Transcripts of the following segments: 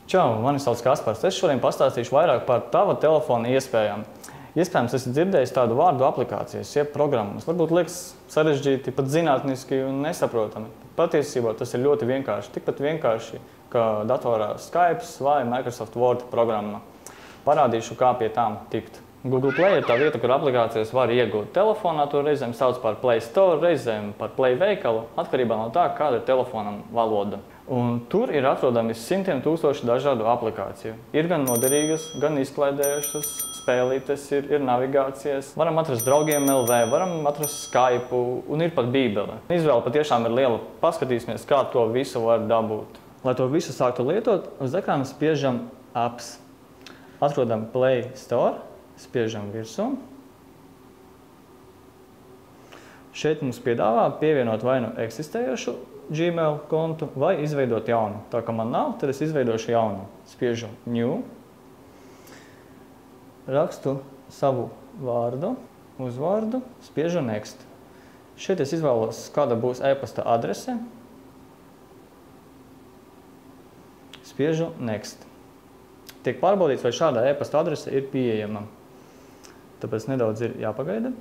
Čau, mani sauc Kaspars. Es šodien pastāstīšu vairāk par tava telefona iespējām. Iespējams, esat dzirdējis tādu vārdu aplikācijas, jeb programmas. Varbūt liekas sarežģīti, pat zinātniski un nesaprotami. Patiesībā tas ir ļoti vienkārši. Tikpat vienkārši, kā datorā Skype vai Microsoft Word programma. Parādīšu, kā pie tām tikt. Google Play ir tā vieta, kur aplikācijas var iegūt. Telefonā to reizēm sauc par Play Store, reizēm par Play veikalu, atkarībā no tā, kāda ir telefonam valoda. Un tur ir atrodami simtiem tūkstoši dažādu aplikāciju. Ir gan noderīgas, gan izklaidējušas, spēlītes, ir navigācijas. Varam atrast draugiem LV, varam atrast Skype un ir pat bībele. Izvēle patiešām ir liela. Paskatīsimies, kā to visu var dabūt. Lai to visu sāktu lietot, uz ekrāna spiežam Apps. Atrodam Play Store, spiežam virsū. Šeit mums piedāvā pievienot vai nu eksistējošu Gmail kontu vai izveidot jaunu. Tā kā man nav, tad es izveidošu jaunu. Spiežu New. Rakstu savu vārdu, uzvārdu, spiežu Next. Šeit es izvēlos, kāda būs e-pasta adrese. Spiežu Next. Tiek pārbaudīts, vai šāda e-pasta adrese ir pieejama. Tāpēc nedaudz ir jāpagaida.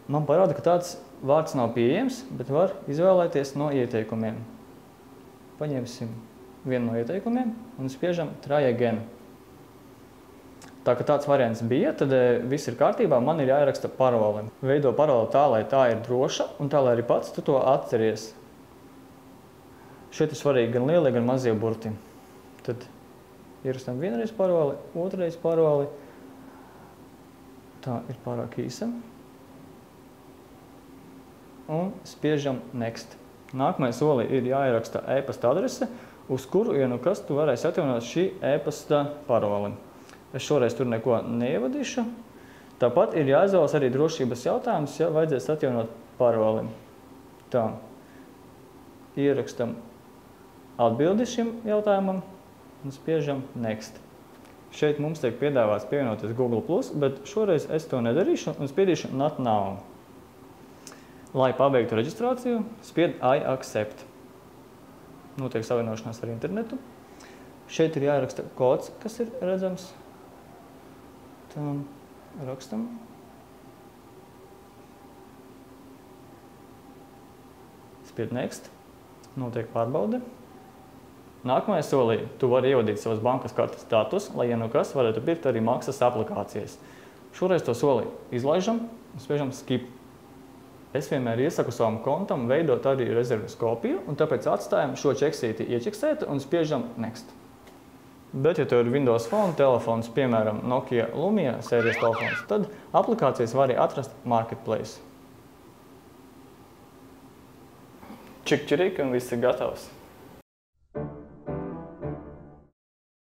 Man parāda, ka tāds vārds nav pieejams, bet var izvēlēties no ieteikumiem. Paņemsim vienu no ieteikumiem un spiežam Try Again. Tā kā tāds variants bija, tad viss ir kārtībā, man ir jāieraksta paroli. Veido paroli tā, lai tā ir droša un tā, lai arī pats tu to atceries. Šeit ir svarīgi gan lielie, gan mazie burti. Tad ierakstam vienreiz paroli, otrreiz paroli. Tā ir pārāk īsa. Un spiežam Next. Nākamajā solī ir jāieraksta e-pasta adrese, uz kuru, ja nu kas, tu varēsi atjaunot šī e-pasta paroli. Es šoreiz tur neko neievadīšu. Tāpat ir jāizvēlas arī drošības jautājums, ja vajadzēs atjaunot paroli. Tā. Ierakstam atbildi šim jautājumam un spiežam Next. Šeit mums tiek piedāvāts pievienoties Google+, bet šoreiz es to nedarīšu un spiedīšu Not Now. Lai pabeigtu reģistrāciju, spied I accept. Notiek savienošanās ar internetu. Šeit ir jāieraksta kods, kas ir redzams. Tā, rakstam. Spied Next. Notiek pārbaude. Nākamajā solī tu vari ievadīt savas bankas kartes datus, lai, ja nu kas, varētu pirkt arī maksas aplikācijas. Šoreiz to soli izlaižam un spiežam Skip. Es vienmēr iesaku savam kontam veidot arī rezerves kopiju, un tāpēc atstājam šo čeksīti ieķeksēt un spiežam Next. Bet, ja tev ir Windows Phone telefons, piemēram Nokia Lumia sērijas telefons, tad aplikācijas var arī atrast Marketplace. Čik-čirīk un viss ir gatavs.